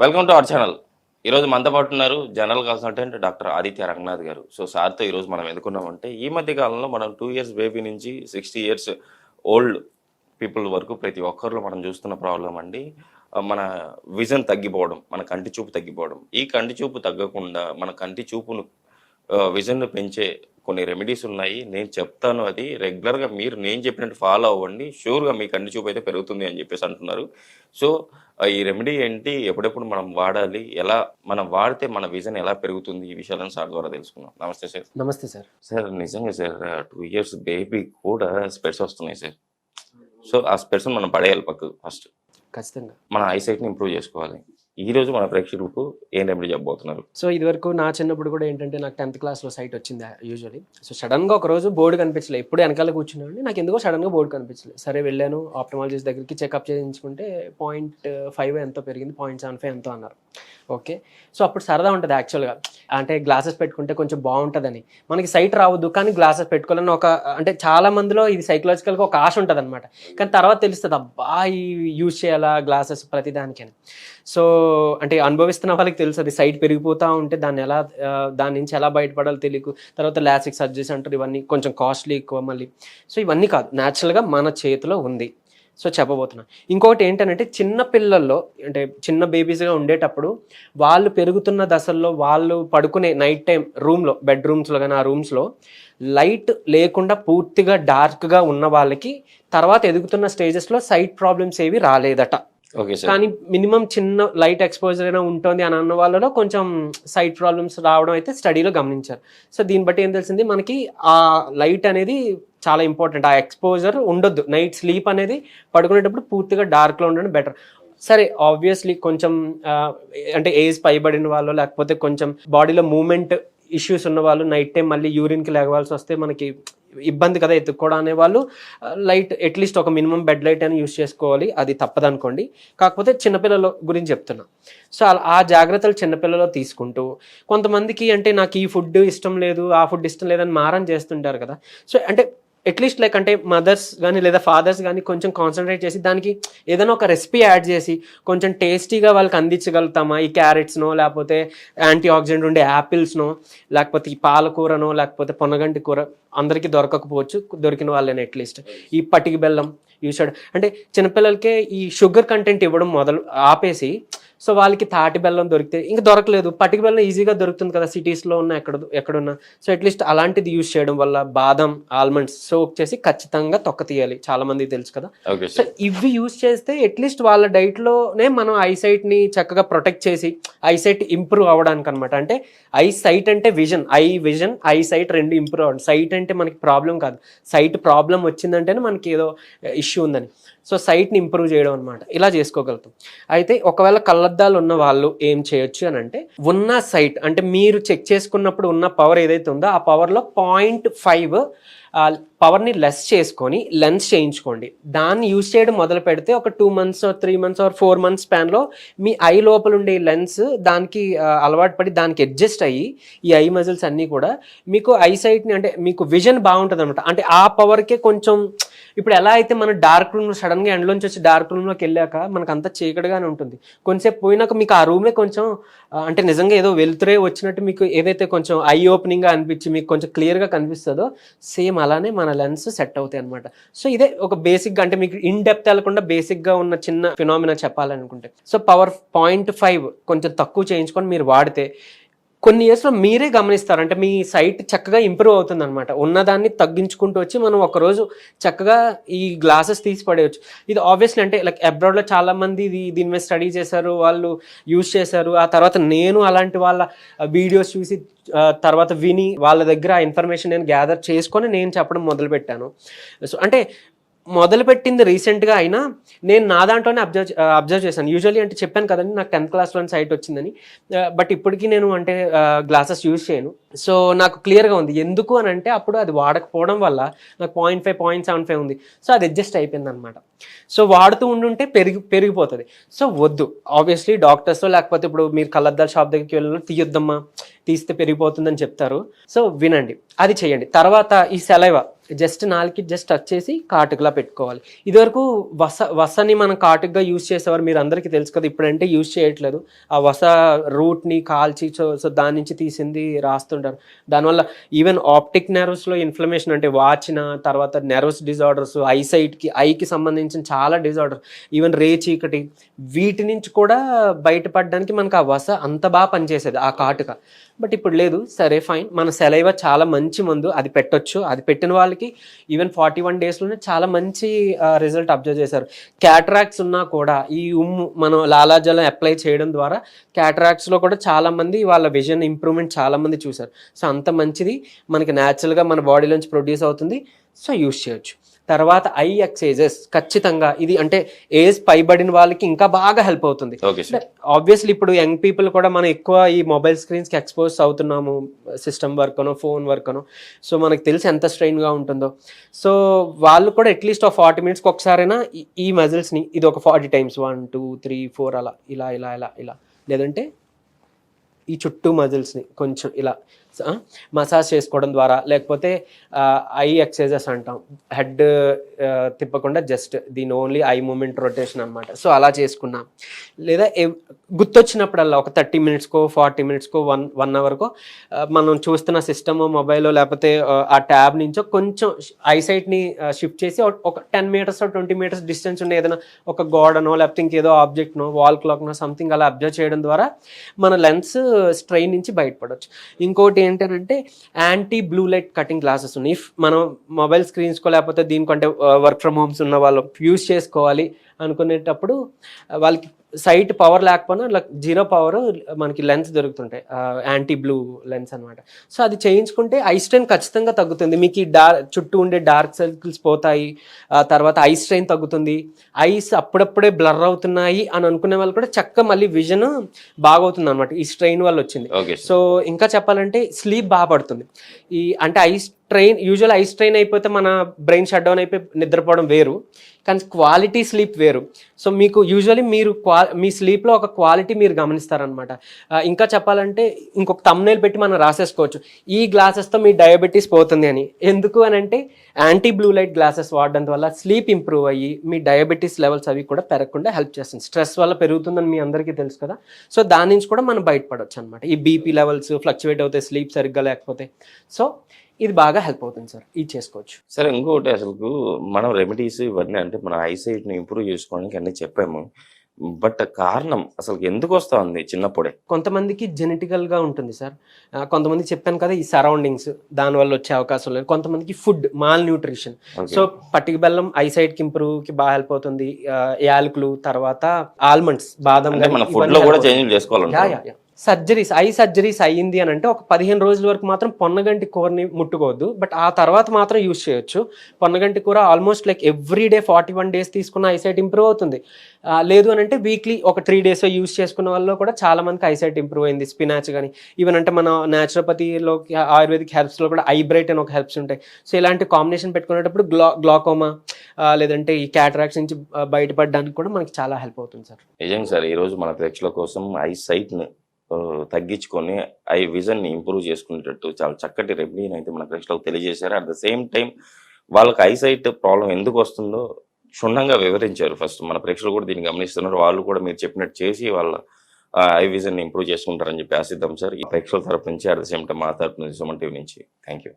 Welcome to our channel. ఈరోజు మనతో పాటు ఉన్నారు general consultant doctor Aditya Ranganath గారు. సో సార్తో ఈరోజు మనం ఎందుకున్నామంటే ఈ మధ్య కాలంలో మనం 2 ఇయర్స్ బేబీ నుంచి 60 ఇయర్స్ ఓల్డ్ పీపుల్ వరకు ప్రతి ఒక్కరిలో మనం చూస్తున్న ప్రాబ్లం అండి మన విజన్ తగ్గిపోవడం, మన కంటి చూపు తగ్గిపోవడం. ఈ కంటి చూపు తగ్గకుండా మన కంటి చూపును విజన్ పెంచే కొన్ని రెమెడీస్ ఉన్నాయి. నేను చెప్తాను, అది రెగ్యులర్గా మీరు నేను చెప్పినట్టు ఫాలో అవ్వండి, షూర్గా మీ కంటి చూపు అయితే పెరుగుతుంది అని చెప్పేసి అంటున్నారు. సో ఈ రెమెడీ ఏంటి, ఎప్పుడెప్పుడు మనం వాడాలి, ఎలా మనం వాడితే మన విజన్ ఎలా పెరుగుతుంది, ఈ విషయాలను సార్ ద్వారా తెలుసుకున్నాం. నమస్తే సార్. నమస్తే సార్. సార్ నిజంగా సార్ 2 ఇయర్స్ బేబీ కూడా స్పెట్స్ వస్తున్నాయి సార్. సో ఆ స్పెట్స్ మనం పడేయాలి పక్కకు. ఫస్ట్ ఖచ్చితంగా మన ఐసైట్ని ఇంప్రూవ్ చేసుకోవాలి. ఈ రోజు మన ప్రేక్షకులకు ఏం రెమెడీ చెప్పబోతున్నారు? సో ఇదివరకు నా చిన్నప్పుడు కూడా ఏంటంటే నాకు 10th క్లాస్లో సైట్ వచ్చింది యూజువల్లీ. సో సడన్గా ఒక రోజు బోర్డు కనిపించలేదు, ఎప్పుడు వెనకాల కూర్చున్నాను, నాకు ఎందుకో సడన్గా బోర్డు కనిపించలేదు. సరే వెళ్ళాను ఆప్టమాలజిస్ట్ దగ్గరికి, చెకప్ చేయించుకుంటే 0.5 ఎంతో పెరిగింది, 0.75 ఎంతో అన్నారు. ఓకే, సో అప్పుడు సరదా ఉంటుంది యాక్చువల్గా, అంటే గ్లాసెస్ పెట్టుకుంటే కొంచెం బాగుంటుందని. మనకి సైట్ రావద్దు కానీ గ్లాసెస్ పెట్టుకోవాలని ఒక, అంటే చాలా మందిలో ఇది సైకలాజికల్గా ఒక ఆశ ఉంటుంది అనమాట. కానీ తర్వాత తెలుస్తుంది అబ్బా ఈ యూజ్ చేయాలా గ్లాసెస్ ప్రతిదానికని. సో అంటే అనుభవిస్తున్న వాళ్ళకి తెలుసు అది సైట్ పెరిగిపోతూ ఉంటే దాని నుంచి ఎలా బయటపడాలో తెలియకు. తర్వాత లాసిక్ సర్జరీస్ అంటారు, ఇవన్నీ కొంచెం కాస్ట్లీ ఎక్కువ మళ్ళీ. సో ఇవన్నీ కాదు, న్యాచురల్గా మన చేతిలో ఉంది. సో చెప్పబోతున్నా. ఇంకొకటి ఏంటంటే చిన్న పిల్లల్లో, అంటే చిన్న బేబీస్గా ఉండేటప్పుడు వాళ్ళు పెరుగుతున్న దశల్లో వాళ్ళు పడుకునే నైట్ టైం రూమ్లో, బెడ్రూమ్స్లో కానీ ఆ రూమ్స్లో లైట్ లేకుండా పూర్తిగా డార్క్గా ఉన్న వాళ్ళకి తర్వాత ఎదుగుతున్న స్టేజెస్లో సైట్ ప్రాబ్లమ్స్ ఏవి రాలేదట. కానీ మినిమం చిన్న లైట్ ఎక్స్పోజర్ అయినా ఉంటుంది అని అన్న వాళ్ళలో కొంచెం సైట్ ప్రాబ్లమ్స్ రావడం అయితే స్టడీలో గమనించారు. సో దీన్ని బట్టి ఏం తెలిసింది, మనకి ఆ లైట్ అనేది చాలా ఇంపార్టెంట్. ఆ ఎక్స్పోజర్ ఉండొద్దు, నైట్ స్లీప్ అనేది పడుకునేటప్పుడు పూర్తిగా డార్క్లో ఉండడం బెటర్. సరే ఆబ్వియస్లీ కొంచెం అంటే ఏజ్ పైబడిన వాళ్ళు, లేకపోతే కొంచెం బాడీలో మూమెంట్ ఇష్యూస్ ఉన్న వాళ్ళు, నైట్ టైం మళ్ళీ యూరిన్కి లేవాల్సి వస్తే మనకి ఇబ్బంది కదా ఎత్తుక్కోవడం అనే వాళ్ళు లైట్ అట్లీస్ట్ ఒక మినిమం బెడ్ లైట్ అని యూస్ చేసుకోవాలి, అది తప్పదనుకోండి. కాకపోతే చిన్నపిల్లల గురించి చెప్తున్నా. సో ఆ జాగ్రత్తలు చిన్నపిల్లలు తీసుకుంటూ, కొంతమందికి అంటే నాకు ఈ ఫుడ్ ఇష్టం లేదు, ఆ ఫుడ్ ఇష్టం లేదని మారం చేస్తుంటారు కదా. సో అంటే అట్లీస్ట్ లైక్ అంటే మదర్స్ కానీ లేదా ఫాదర్స్ కానీ కొంచెం కాన్సన్ట్రేట్ చేసి దానికి ఏదైనా ఒక రెసిపీ యాడ్ చేసి కొంచెం టేస్టీగా వాళ్ళకి అందించగలుగుతామా. ఈ క్యారెట్స్నో, లేకపోతే యాంటీ ఆక్సిడెంట్ ఉండే యాపిల్స్నో, లేకపోతే ఈ పాలకూరనో, లేకపోతే పొన్నగంటి కూర అందరికీ దొరకకపోవచ్చు, దొరికిన వాళ్ళని అట్లీస్ట్ ఈ పటికి బెల్లం యూస్ చేయడం. అంటే చిన్నపిల్లలకే ఈ షుగర్ కంటెంట్ ఇవ్వడం ఆపేసి, సో వాళ్ళకి తాటి బెల్లం దొరికితే, ఇంకా దొరకలేదు పటికి బెల్లం ఈజీగా దొరుకుతుంది కదా సిటీస్లో ఉన్న ఎక్కడున్నా. సో అట్లీస్ట్ అలాంటిది యూజ్ చేయడం వల్ల బాదం, ఆల్మండ్స్ సోక్ చేసి ఖచ్చితంగా తొక్క తీయాలి, చాలా మందికి తెలుసు కదా. సో ఇవి యూజ్ చేస్తే అట్లీస్ట్ వాళ్ళ డైట్లోనే మనం ఐసైట్ని చక్కగా ప్రొటెక్ట్ చేసి ఐసైట్ ఇంప్రూవ్ అవ్వడానికి అనమాట. అంటే ఐసైట్ అంటే విజన్, ఐసైట్ రెండు ఇంప్రూవ్ అవ్వడం. సైట్ అంటే మనకి ప్రాబ్లం కాదు, సైట్ ప్రాబ్లం వచ్చిందంటేనే మనకి ఏదో ఇష్యూ ఉందని. సో సైట్ని ఇంప్రూవ్ చేయడం అనమాట, ఇలా చేసుకోగలుగుతాం. అయితే ఒకవేళ కళ్ళద్దాలు ఉన్న వాళ్ళు ఏం చేయొచ్చు అని అంటే, ఉన్న సైట్ అంటే మీరు చెక్ చేసుకున్నప్పుడు ఉన్న పవర్ ఏదైతే ఉందో ఆ పవర్లో 0.5 పవర్ని లెస్ చేసుకొని లెన్స్ చేయించుకోండి. దాన్ని యూజ్ చేయడం మొదలు పెడితే ఒక 2 months 3 months 4 months స్పాన్లో me I లోపల ఉండే లెన్స్ దానికి అలవాటు పడి దానికి అడ్జస్ట్ అయ్యి ఈ ఐ మజిల్స్ అన్నీ కూడా మీకు ఐసైట్ని, అంటే మీకు విజన్ బాగుంటుంది అనమాట. అంటే ఆ పవర్కే కొంచెం, ఇప్పుడు ఎలా అయితే మన డార్క్ రూమ్లో సడన్గా ఎండ్లోంచి వచ్చి డార్క్ రూమ్లోకి వెళ్ళాక మనకు అంతా చీకటిగానే ఉంటుంది, కొంచెంసేపు పోయినాక మీకు ఆ రూమ్లో కొంచెం అంటే నిజంగా ఏదో వెలుతురే వచ్చినట్టు మీకు ఏదైతే కొంచెం ఐ ఓపెనింగ్గా అనిపించి మీకు కొంచెం క్లియర్గా కనిపిస్తుందో సేమ్ అలానే మన లెన్స్ సెట్ అవుతాయి అనమాట. సో ఇదే ఒక బేసిక్గా, అంటే మీకు ఇన్ డెప్త్ వెళ్ళకుండా బేసిక్గా ఉన్న చిన్న ఫినామినా చెప్పాలనుకుంటే, సో పవర్ 0.5 కొంచెం తక్కువ చేయించుకొని మీరు వాడితే కొన్ని ఇయర్స్లో మీరే గమనిస్తారు, అంటే మీ సైట్ చక్కగా ఇంప్రూవ్ అవుతుంది అనమాట. ఉన్నదాన్ని తగ్గించుకుంటూ వచ్చి మనం ఒకరోజు చక్కగా ఈ గ్లాసెస్ తీసి పడేయచ్చు. ఇది ఆబ్వియస్లీ అంటే లైక్ అబ్రాడ్లో చాలామంది దీని మీద స్టడీ చేశారు, వాళ్ళు యూజ్ చేశారు. ఆ తర్వాత నేను అలాంటి వాళ్ళ వీడియోస్ చూసి తర్వాత విని వాళ్ళ దగ్గర ఆ ఇన్ఫర్మేషన్ నేను గ్యాదర్ చేసుకొని నేను చెప్పడం మొదలుపెట్టాను. సో అంటే మొదలుపెట్టింది రీసెంట్గా అయినా నేను నా దాంట్లోనే అబ్జర్వ్ చేశాను. యూజువల్లీ అంటే చెప్పాను కదండి నాకు 10th క్లాస్లో సైట్ వచ్చిందని, బట్ ఇప్పటికీ నేను అంటే గ్లాసెస్ యూజ్ చేయను. సో నాకు క్లియర్గా ఉంది ఎందుకు అని అంటే, అప్పుడు అది వాడకపోవడం వల్ల నాకు 0.5 0.75 ఉంది. సో అది అడ్జస్ట్ అయిపోయింది అనమాట. సో వాడుతూ ఉండుంటే పెరిగిపోతుంది. సో వద్దు, ఆబ్వియస్లీ డాక్టర్స్ లేకపోతే ఇప్పుడు మీరు కళ్ళద్దాల షాప్ దగ్గరికి వెళ్ళిన తీయొద్దమ్మా, తీస్తే పెరిగిపోతుందని చెప్తారు. సో వినండి, అది చేయండి. తర్వాత ఈ జస్ట్ నాలుగుకి జస్ట్ టచ్ చేసి కాటుకలా పెట్టుకోవాలి. ఇదివరకు వసని మనం కాటుకగా యూజ్ చేసేవారు, మీరు అందరికీ తెలుసు కదా. ఇప్పుడంటే యూజ్ చేయట్లేదు. ఆ వస రూట్ని కాల్చి సో దాని నుంచి తీసింది రాస్తుంటారు. దానివల్ల ఈవెన్ ఆప్టిక్ నెర్వ్స్లో ఇన్ఫ్లమేషన్, అంటే వాచిన తర్వాత నెర్వ్స్ డిజార్డర్స్, ఐకి సంబంధించిన చాలా డిజార్డర్, ఈవెన్ చీకటి, వీటి నుంచి కూడా బయటపడడానికి మనకు ఆ వస అంత బాగా పనిచేసేది ఆ కాటుక. బట్ ఇప్పుడు లేదు. సరే ఫైన్, మన సెలైవ చాలా మంచి మందు, అది పెట్టొచ్చు. అది పెట్టిన వాళ్ళకి ఈవెన్ 41 డేస్లోనే చాలా మంచి రిజల్ట్ అబ్జర్వ్ చేశారు. క్యాటరాక్ట్స్ ఉన్నా కూడా ఈ మనం లాలాజలం అప్లై చేయడం ద్వారా క్యాటరాక్ట్స్లో కూడా చాలామంది వాళ్ళ విజన్ ఇంప్రూవ్మెంట్ చాలామంది చూశారు. సో అంత మంచిది, మనకి న్యాచురల్గా మన బాడీలోంచి ప్రొడ్యూస్ అవుతుంది. సో యూస్ చేయొచ్చు. తర్వాత ఐ ఎక్సైజెస్ ఖచ్చితంగా, ఇది అంటే ఏజ్ పైబడిన వాళ్ళకి ఇంకా బాగా హెల్ప్ అవుతుంది. ఆబ్వియస్లీ ఇప్పుడు యంగ్ పీపుల్ కూడా మనం ఎక్కువ ఈ మొబైల్ స్క్రీన్స్కి ఎక్స్పోజ్ అవుతున్నాము, సిస్టమ్ వర్క్ అనో ఫోన్ వర్క్ అనో. సో మనకు తెలిసి ఎంత స్ట్రెయిన్గా ఉంటుందో. సో వాళ్ళు కూడా అట్లీస్ట్ 40 మినిట్స్కి ఒకసారైనా ఈ మజిల్స్ని, ఇది ఒక 40 టైమ్స్ 1 2 3 4 అలా ఇలా ఇలా ఇలా ఇలా, లేదంటే ఈ చుట్టూ మజిల్స్ని కొంచెం ఇలా మసాజ్ చేసుకోవడం ద్వారా, లేకపోతే ఐ ఎక్సైజెస్ అంటాం, హెడ్ తిప్పకుండా జస్ట్ దీని ఓన్లీ ఐ మూమెంట్ రొటేషన్ అనమాట. సో అలా చేసుకున్నాం. లేదా గుర్తొచ్చినప్పుడల్లా ఒక 30 మినిట్స్కో 40 మినిట్స్కో 1 అవర్కో మనం చూస్తున్న సిస్టమ్ మొబైల్ లేకపోతే ఆ ట్యాబ్ నుంచో కొంచెం ఐసైట్ని షిఫ్ట్ చేసి ఒక 10 మీటర్స్ 20 మీటర్స్ డిస్టెన్స్ ఉండే ఏదైనా ఒక గోడనో లేకపోతే ఇంకేదో ఆబ్జెక్ట్నో వాల్ క్లాక్నో సంథింగ్ అలా అబ్జర్వ్ చేయడం ద్వారా మన లెన్స్ స్ట్రెయిన్ నుంచి బయటపడవచ్చు. ఇంకోటి ఏంటంటే anti blue light cutting glasses ఉన్నాయి. ఇఫ్ మనం మొబైల్ స్క్రీన్స్కో లేకపోతే దీనికంటే వర్క్ ఫ్రమ్ హోమ్స్ ఉన్న వాళ్ళు యూజ్ చేసుకోవాలి అనుకునేటప్పుడు వాళ్ళకి సైట్ పవర్ లేకపోయినా అట్లా 0 పవర్ మనకి లెన్స్ దొరుకుతుంటాయి, యాంటీ బ్లూ లెన్స్ అనమాట. సో అది చేయించుకుంటే ఐ స్ట్రెయిన్ ఖచ్చితంగా తగ్గుతుంది. మీకు ఈ చుట్టూ ఉండే డార్క్ సర్కిల్స్ పోతాయి, తర్వాత ఐ స్ట్రెయిన్ తగ్గుతుంది. ఐస్ అప్పుడప్పుడే బ్లర్ అవుతున్నాయి అని అనుకునే వాళ్ళు కూడా చక్కగా మళ్ళీ విజన్ బాగవుతుంది అనమాట, ఈ స్ట్రెయిన్ వల్ల వచ్చింది. సో ఇంకా చెప్పాలంటే స్లీప్ బాగా పడుతుంది. అంటే యూజువల్ ఐ స్ట్రెయిన్ అయిపోతే మన బ్రెయిన్ షట్ డౌన్ అయిపోయి నిద్రపోవడం వేరు, కానీ క్వాలిటీ స్లీప్ వేరు. సో మీకు యూజువల్లీ మీ స్లీప్లో ఒక క్వాలిటీ మీరు గమనిస్తారనమాట. ఇంకా చెప్పాలంటే ఇంకొక థంబ్నెయిల్ పెట్టి మనం రాసేసుకోవచ్చు, ఈ గ్లాసెస్తో మీ డయాబెటీస్ పోతుంది అని. ఎందుకు అని అంటే యాంటీ బ్లూ లైట్ గ్లాసెస్ వాడడం వల్ల స్లీప్ ఇంప్రూవ్ అయ్యి మీ డయాబెటీస్ లెవెల్స్ అవి కూడా పెరగకుండా హెల్ప్ చేస్తుంది. స్ట్రెస్ వల్ల పెరుగుతుందని మీ అందరికీ తెలుసు కదా. సో దాని నుంచి కూడా మనం బయటపడవచ్చు అనమాట. ఈ బీపీ లెవెల్స్ ఫ్లక్చువేట్ అవుతాయి స్లీప్ సరిగ్గా లేకపోతే. సో ఇది బాగా హెల్ప్ అవుతుంది సార్, ఇది చేసుకోవచ్చు. సరే, ఇంకోటి అసలు మనం రెమెడీస్ ఇవన్నీ అంటే మన ఐసైట్ని ఇంప్రూవ్ చేసుకోవడానికి అన్నీ చెప్పాము. బట్ కారణం అసలు ఎందుకు వస్తా ఉంది చిన్నప్పుడే? కొంతమందికి జెనెటికల్గా ఉంటుంది సార్. కొంతమంది చెప్పాను కదా ఈ సరౌండింగ్స్, దానివల్ల వచ్చే అవకాశం లేదు. కొంతమందికి ఫుడ్ మాల్ న్యూట్రిషన్. సో పట్టిక బెల్లం ఐసైట్కి ఇంప్రూవ్కి బాగా హెల్ప్ అవుతుంది. యాలకులు, తర్వాత ఆల్మండ్స్, బాదం, మన ఫుడ్ లో కూడా చేంజ్ చేసుకోవాలి. ఐ సర్జరీస్ అయ్యింది అని అంటే ఒక 15 రోజుల వరకు మాత్రం పొన్నగంటి కూరని ముట్టుకోవద్దు. బట్ ఆ తర్వాత మాత్రం యూజ్ చేయొచ్చు. పొన్నగంటి కూర almost like every day 41 days తీసుకున్న ఐసైట్ ఇంప్రూవ్ అవుతుంది. లేదు అని అంటే వీక్లీ ఒక 3 డేస్ యూజ్ చేసుకున్న వాళ్ళు కూడా చాలా మందికి ఐసైట్ ఇంప్రూవ్ అయింది. స్పినాచ్ కానీ ఈవెన్ అంటే మన న్యాచురోపతిలో ఆయుర్వేదిక్ హెర్బ్స్లో కూడా ఐబ్రైట్ అని ఒక హెర్బ్స్ ఉంటాయి. సో ఇలాంటి కాంబినేషన్ పెట్టుకునేటప్పుడు గ్లాకోమా లేదంటే ఈ క్యాటరాక్ట్స్ నుంచి బయటపడడానికి కూడా మనకి చాలా హెల్ప్ అవుతుంది సార్. నిజంగా సార్, ఈరోజు మన ప్రేక్షకుల కోసం ఐసైట్ని తగ్గించుకొని ఐ విజన్ని ఇంప్రూవ్ చేసుకునేటట్టు చాలా చక్కటి రెమెడీని అయితే మన ప్రేక్షకులకు తెలియజేశారు. అట్ ద సేమ్ టైం వాళ్ళకి ఐసైట్ ప్రాబ్లం ఎందుకు వస్తుందో క్షుణ్ణంగా వివరించారు. ఫస్ట్ మన ప్రేక్షకులు కూడా దీన్ని గమనిస్తున్నారు. వాళ్ళు కూడా మీరు చెప్పినట్టు చేసి వాళ్ళ ఐ విజన్ని ఇంప్రూవ్ చేసుకుంటారని చెప్పి ఆశిద్దాం సార్. ఈ ప్రేక్షకుల తరపు నుంచి, అట్ ద సేమ్ టైం మా తరపు నుంచి, సుమన్ టీవీ నుంచి థ్యాంక్ యూ.